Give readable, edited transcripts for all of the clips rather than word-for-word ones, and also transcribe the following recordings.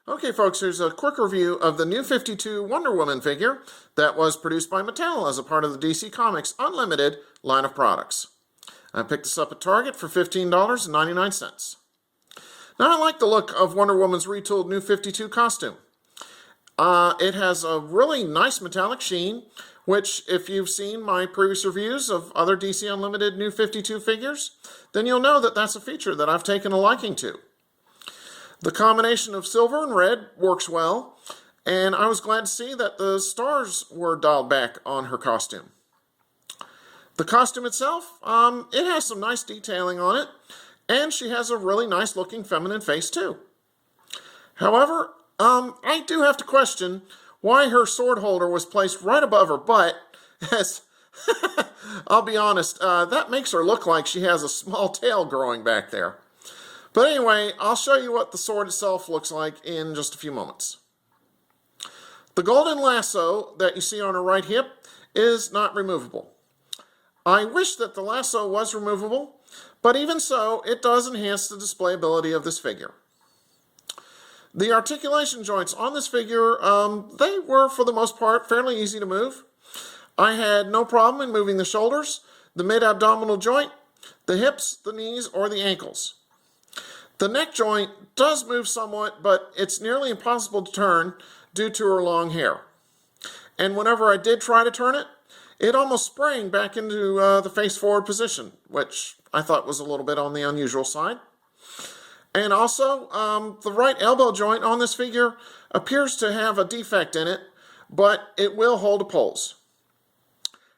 Okay, folks, here's a quick review of the new 52 Wonder Woman figure that was produced by Mattel as a part of the DC Comics Unlimited line of products. I picked this up at Target for $15.99. Now, I like the look of Wonder Woman's retooled new 52 costume. It has a really nice metallic sheen, which, if you've seen my previous reviews of other DC Unlimited new 52 figures, then you'll know that that's a feature that I've taken a liking to. The combination of silver and red works well, and I was glad to see that the stars were dialed back on her costume. The costume itself, it has some nice detailing on it, and she has a really nice looking feminine face too. However, I do have to question why her sword holder was placed right above her butt, as I'll be honest, that makes her look like she has a small tail growing back there. But anyway, I'll show you what the sword itself looks like in just a few moments. The golden lasso that you see on her right hip is not removable. I wish that the lasso was removable, but even so, it does enhance the displayability of this figure. The articulation joints on this figure, they were for the most part fairly easy to move. I had no problem in moving the shoulders, the mid-abdominal joint, the hips, the knees, or the ankles. The neck joint does move somewhat, but it's nearly impossible to turn due to her long hair. And whenever I did try to turn it, it almost sprang back into the face-forward position, which I thought was a little bit on the unusual side. And also, the right elbow joint on this figure appears to have a defect in it, but it will hold a pose.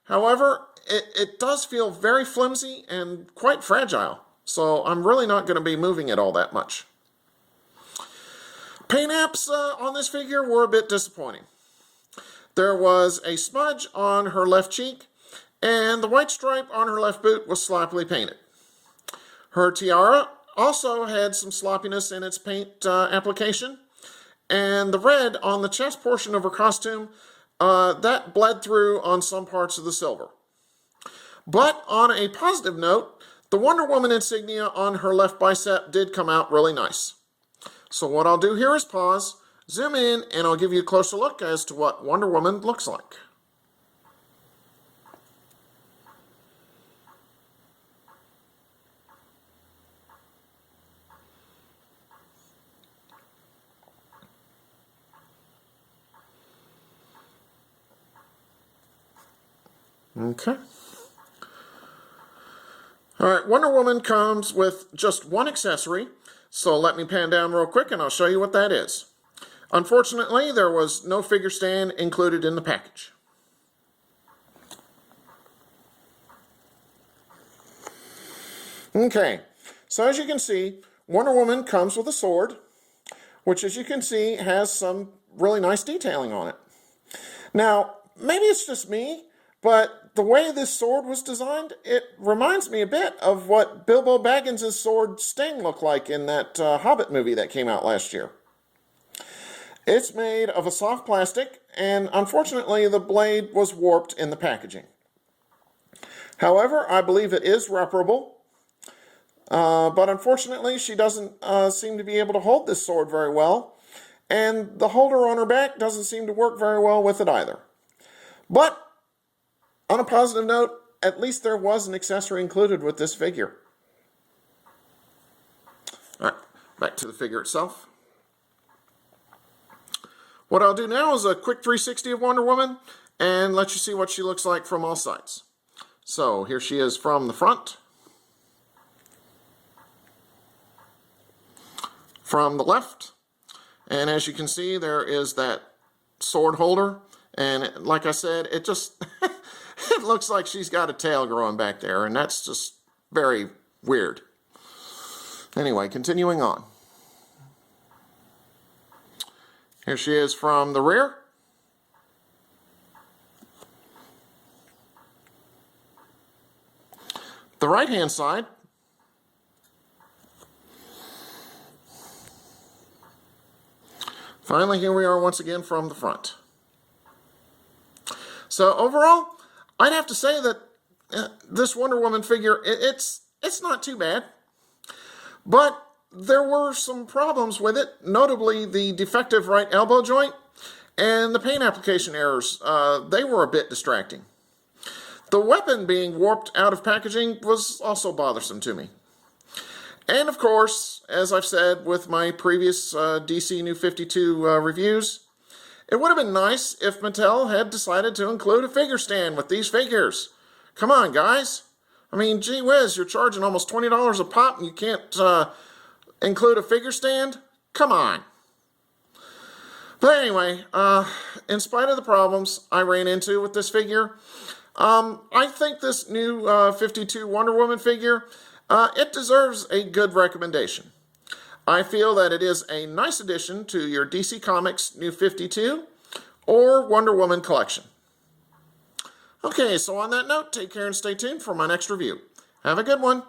However, it does feel very flimsy and quite fragile. So I'm really not going to be moving it all that much. Paint apps on this figure were a bit disappointing. There was a smudge on her left cheek, and the white stripe on her left boot was sloppily painted. Her tiara also had some sloppiness in its paint application, and the red on the chest portion of her costume, that bled through on some parts of the silver. But on a positive note, the Wonder Woman insignia on her left bicep did come out really nice. So what I'll do here is pause, zoom in, and I'll give you a closer look as to what Wonder Woman looks like. Okay. Alright, Wonder Woman comes with just one accessory, so let me pan down real quick and I'll show you what that is. Unfortunately, there was no figure stand included in the package. Okay, so as you can see, Wonder Woman comes with a sword, which as you can see has some really nice detailing on it. Now, maybe it's just me, but the way this sword was designed, it reminds me a bit of what Bilbo Baggins' sword Sting looked like in that Hobbit movie that came out last year. It's made of a soft plastic, and unfortunately the blade was warped in the packaging. However, I believe it is reparable, but unfortunately she doesn't seem to be able to hold this sword very well, and the holder on her back doesn't seem to work very well with it either. But on a positive note, at least there was an accessory included with this figure. Alright, back to the figure itself. What I'll do now is a quick 360 of Wonder Woman and let you see what she looks like from all sides. So here she is from the front. From the left. And as you can see, there is that sword holder. And like I said, it just... it looks like she's got a tail growing back there, and that's just very weird. Anyway, continuing on. Here she is from the rear. The right-hand side. Finally, here we are once again from the front. So overall, I'd have to say that this Wonder Woman figure, it's not too bad. But there were some problems with it, notably the defective right elbow joint and the paint application errors. They were a bit distracting. The weapon being warped out of packaging was also bothersome to me. And of course, as I've said with my previous DC New 52 reviews, it would have been nice if Mattel had decided to include a figure stand with these figures. Come on, guys. I mean, gee whiz, you're charging almost $20 a pop and you can't include a figure stand? Come on. But anyway, in spite of the problems I ran into with this figure, I think this new 52 Wonder Woman figure, it deserves a good recommendation. I feel that it is a nice addition to your DC Comics New 52 or Wonder Woman collection. Okay, so on that note, take care and stay tuned for my next review. Have a good one.